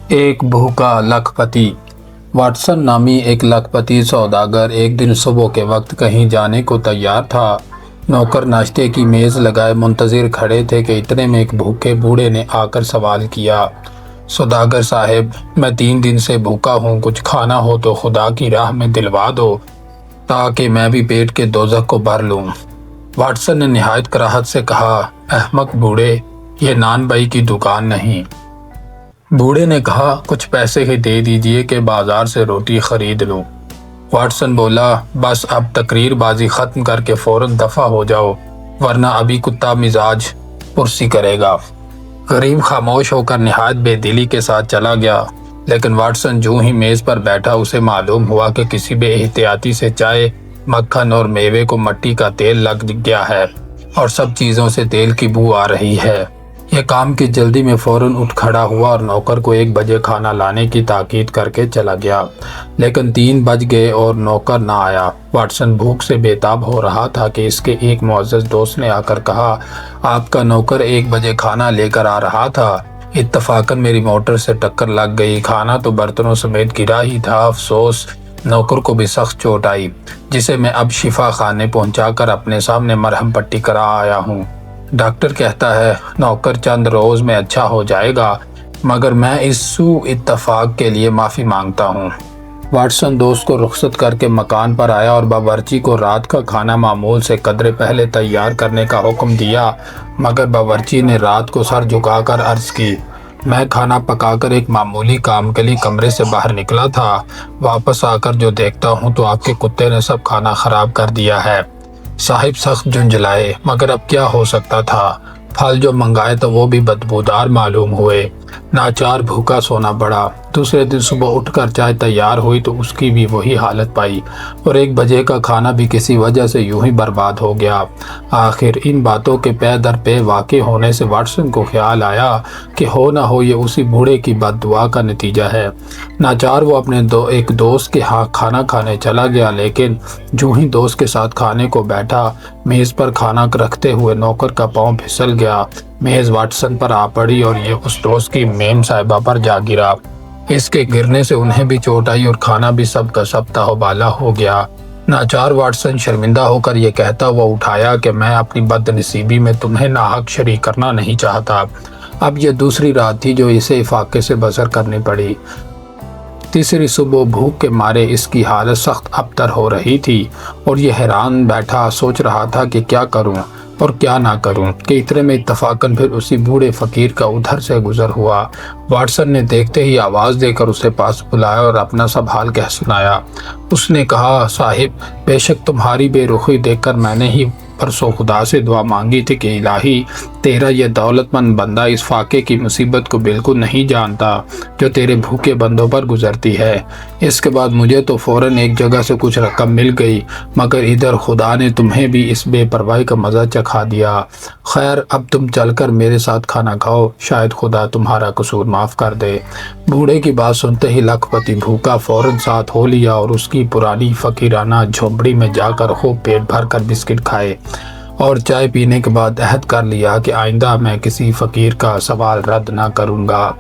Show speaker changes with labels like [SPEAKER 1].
[SPEAKER 1] ایک بھوکا لکھپتی۔ واٹسن نامی ایک لکھپتی سوداگر ایک دن صبح کے وقت کہیں جانے کو تیار تھا۔ نوکر ناشتے کی میز لگائے منتظر کھڑے تھے کہ اتنے میں ایک بھوکے بوڑھے نے آ کر سوال کیا، سوداگر صاحب، میں 3 دن سے بھوکا ہوں، کچھ کھانا ہو تو خدا کی راہ میں دلوا دو تاکہ میں بھی پیٹ کے دوزخ کو بھر لوں۔ واٹسن نے نہایت کراہت سے کہا، احمق بوڑھے، یہ نان بائی کی دکان نہیں۔ بوڑھے نے کہا، کچھ پیسے ہی دے دیجئے کہ بازار سے روٹی خرید لوں۔ واٹسن بولا، بس اب تقریر بازی ختم کر کے فوراً دفع ہو جاؤ ورنہ ابھی کتا مزاج پرسی کرے گا۔ غریب خاموش ہو کر نہایت بے دلی کے ساتھ چلا گیا، لیکن واٹسن جو ہی میز پر بیٹھا اسے معلوم ہوا کہ کسی بے احتیاطی سے چائے، مکھن اور میوے کو مٹی کا تیل لگ گیا ہے اور سب چیزوں سے تیل کی بو آ رہی ہے۔ یہ کام کی جلدی میں فوراً اٹھ کھڑا ہوا اور نوکر کو 1 بجے کھانا لانے کی تاکید کر کے چلا گیا، لیکن 3 بج گئے اور نوکر نہ آیا۔ واٹسن بھوک سے بے تاب ہو رہا تھا کہ اس کے ایک معزز دوست نے آ کر کہا، آپ کا نوکر 1 بجے کھانا لے کر آ رہا تھا، اتفاقاً میری موٹر سے ٹکر لگ گئی، کھانا تو برتنوں سمیت گرا ہی تھا، افسوس نوکر کو بھی سخت چوٹ آئی، جسے میں اب شفا خانے پہنچا کر اپنے سامنے مرہم پٹی کرا آیا ہوں۔ ڈاکٹر کہتا ہے نوکر چند روز میں اچھا ہو جائے گا، مگر میں اس سوء اتفاق کے لیے معافی مانگتا ہوں۔ واٹسن دوست کو رخصت کر کے مکان پر آیا اور باورچی کو رات کا کھانا معمول سے قدرے پہلے تیار کرنے کا حکم دیا، مگر باورچی نے رات کو سر جھکا کر عرض کی، میں کھانا پکا کر ایک معمولی کام کے لیے کمرے سے باہر نکلا تھا، واپس آ کر جو دیکھتا ہوں تو آپ کے کتے نے سب کھانا خراب کر دیا ہے۔ صاحب سخت جھنجھلائے، مگر اب کیا ہو سکتا تھا، پھل جو منگائے تو وہ بھی بدبودار معلوم ہوئے۔ ناچار بھوکا سونا پڑا۔ دوسرے دن صبح اٹھ کر چائے تیار ہوئی تو اس کی بھی وہی حالت پائی اور 1 بجے کا کھانا بھی کسی وجہ سے یوں ہی برباد ہو گیا۔ آخر ان باتوں کے پے در پے واقع ہونے سے واٹسن کو خیال آیا کہ ہو نہ ہو یہ اسی بوڑھے کی بد دعا کا نتیجہ ہے۔ ناچار وہ اپنے ایک دوست کے ہاں کھانا کھانے چلا گیا، لیکن جو ہی دوست کے ساتھ کھانے کو بیٹھا، میز پر کھانا رکھتے ہوئے نوکر کا پاؤں پھسل گیا، میز واٹسن پر آ پڑی اور یہ اس دوست کی میم صاحبہ پر جا گرا۔ اس کے گرنے سے انہیں بھی چوٹ آئی اور کھانا بھی سب کا سب تاہوبالا ہو گیا۔ ناچار واٹسن شرمندہ ہو کر یہ کہتا ہوا اٹھایا کہ میں اپنی بد نصیبی میں تمہیں ناحق شریک کرنا نہیں چاہتا۔ اب یہ دوسری رات تھی جو اسے افاقے سے بسر کرنی پڑی۔ تیسری صبح بھوک کے مارے اس کی حالت سخت ابتر ہو رہی تھی اور یہ حیران بیٹھا سوچ رہا تھا کہ کیا کروں اور کیا نہ کروں کہ اتنے میں اتفاقاً پھر اسی بوڑھے فقیر کا ادھر سے گزر ہوا۔ واٹسن نے دیکھتے ہی آواز دے کر اسے پاس بلایا اور اپنا سب حال کہہ سنایا۔ اس نے کہا، صاحب، بے شک تمہاری بے رخی دیکھ کر میں نے ہی پرسوں خدا سے دعا مانگی تھی کہ الہی، تیرا یہ دولت مند بندہ اس فاقے کی مصیبت کو بالکل نہیں جانتا جو تیرے بھوکے بندوں پر گزرتی ہے۔ اس کے بعد مجھے تو فوراً ایک جگہ سے کچھ رقم مل گئی، مگر ادھر خدا نے تمہیں بھی اس بے پرواہی کا مزہ چکھا دیا۔ خیر، اب تم چل کر میرے ساتھ کھانا کھاؤ، شاید خدا تمہارا قصور معاف کر دے۔ بوڑھے کی بات سنتے ہی لکھپتی بھوکا فوراً ساتھ ہو لیا اور اس کی پرانی فقیرانہ جھونپڑی میں جا کر خوب پیٹ بھر کر بسکٹ کھائے اور چائے پینے کے بعد عہد کر لیا کہ آئندہ میں کسی فقیر کا سوال رد نہ کروں گا۔